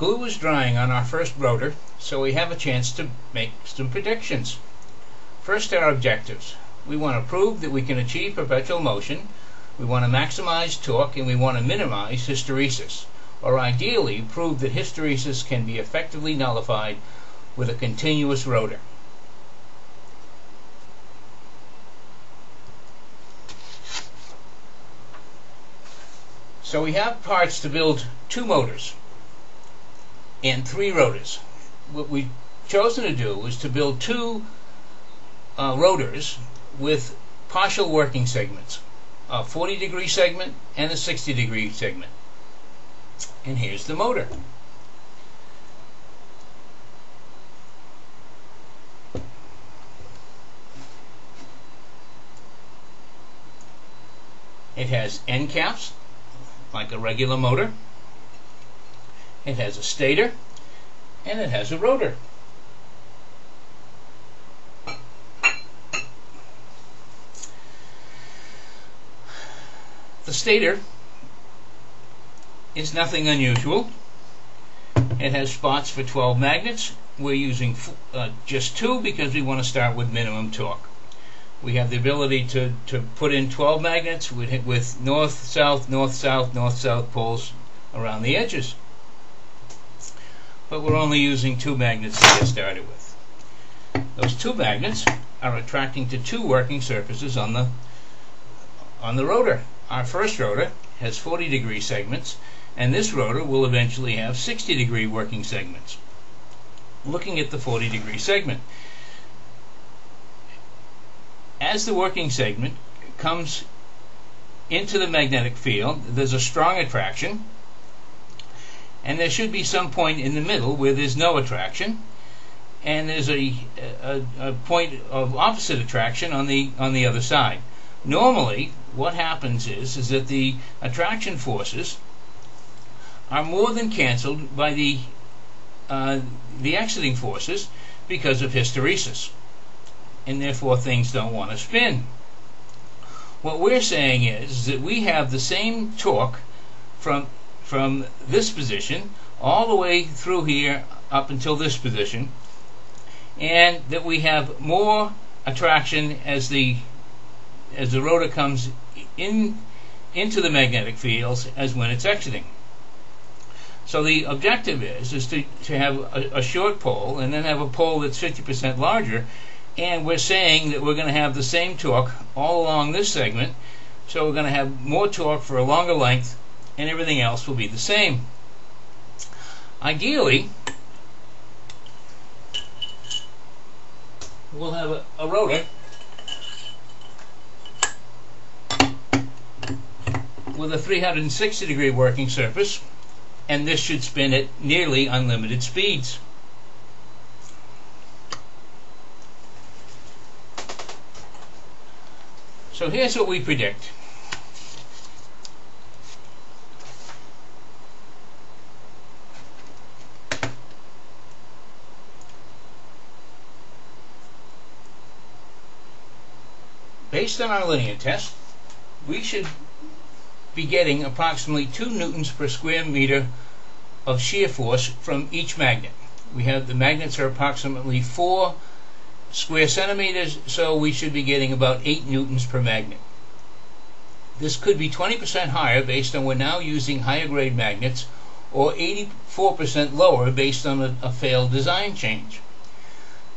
Glue is drying on our first rotor, so we have a chance to make some predictions. First, our objectives. We want to prove that we can achieve perpetual motion, we want to maximize torque, and we want to minimize hysteresis, or ideally prove that hysteresis can be effectively nullified with a continuous rotor. So we have parts to build 2 motors and 3 rotors. What we've chosen to do is to build 2 rotors with partial working segments, a 40-degree segment and a 60-degree segment. And here's the motor. It has end caps like a regular motor. It has a stator, and it has a rotor. The stator is nothing unusual. It has spots for 12 magnets. We're using just 2 because we want to start with minimum torque. We have the ability to put in 12 magnets with north-south, north-south, north-south poles around the edges. But we're only using 2 magnets to get started with. Those 2 magnets are attracting to 2 working surfaces on the rotor. Our first rotor has 40-degree segments, and this rotor will eventually have 60-degree working segments. Looking at the 40-degree segment, as the working segment comes into the magnetic field, there's a strong attraction, and there should be some point in the middle where there's no attraction, and there's a point of opposite attraction on the other side. Normally, what happens is that the attraction forces are more than cancelled by the exiting forces because of hysteresis, and therefore things don't want to spin. What we're saying is that we have the same torque from this position all the way through here up until this position, and that we have more attraction as the rotor comes into the magnetic fields as when it's exiting. So the objective is to have a short pole and then have a pole that's 50% larger, and we're saying that we're going to have the same torque all along this segment, so we're going to have more torque for a longer length, and everything else will be the same. Ideally, we'll have a rotor with a 360-degree working surface, and this should spin at nearly unlimited speeds. So here's what we predict. Based on our linear test, we should be getting approximately 2 newtons per square meter of shear force from each magnet. We have the magnets are approximately 4 square centimeters, so we should be getting about 8 newtons per magnet. This could be 20% higher based on we're now using higher grade magnets, or 84% lower based on a failed design change.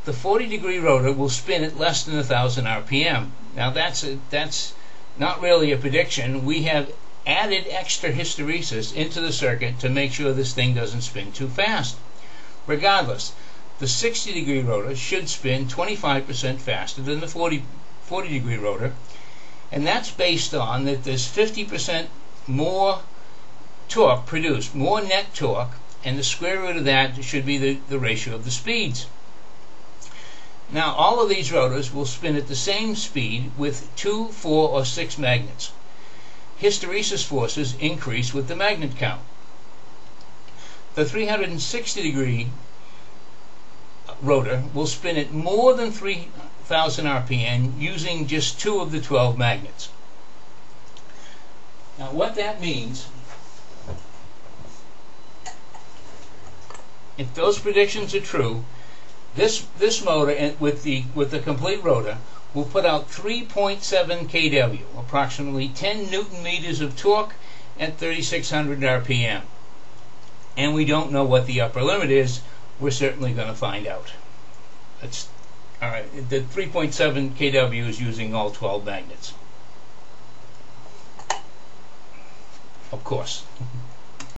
The 40-degree rotor will spin at less than 1,000 RPM. Now that's not really a prediction. We have added extra hysteresis into the circuit to make sure this thing doesn't spin too fast. Regardless, the 60-degree rotor should spin 25% faster than the 40-degree rotor, and that's based on that there's 50% more torque produced, more net torque, and the square root of that should be the ratio of the speeds. Now all of these rotors will spin at the same speed with 2, 4, or 6 magnets. Hysteresis forces increase with the magnet count. The 360-degree rotor will spin at more than 3,000 RPM using just 2 of the 12 magnets. Now what that means If those predictions are true, this motor with the complete rotor will put out 3.7 kW, approximately 10 Newton meters of torque at 3,600 RPM. And we don't know what the upper limit is. We're certainly going to find out. That's all right. The 3.7 kW is using all 12 magnets, of course.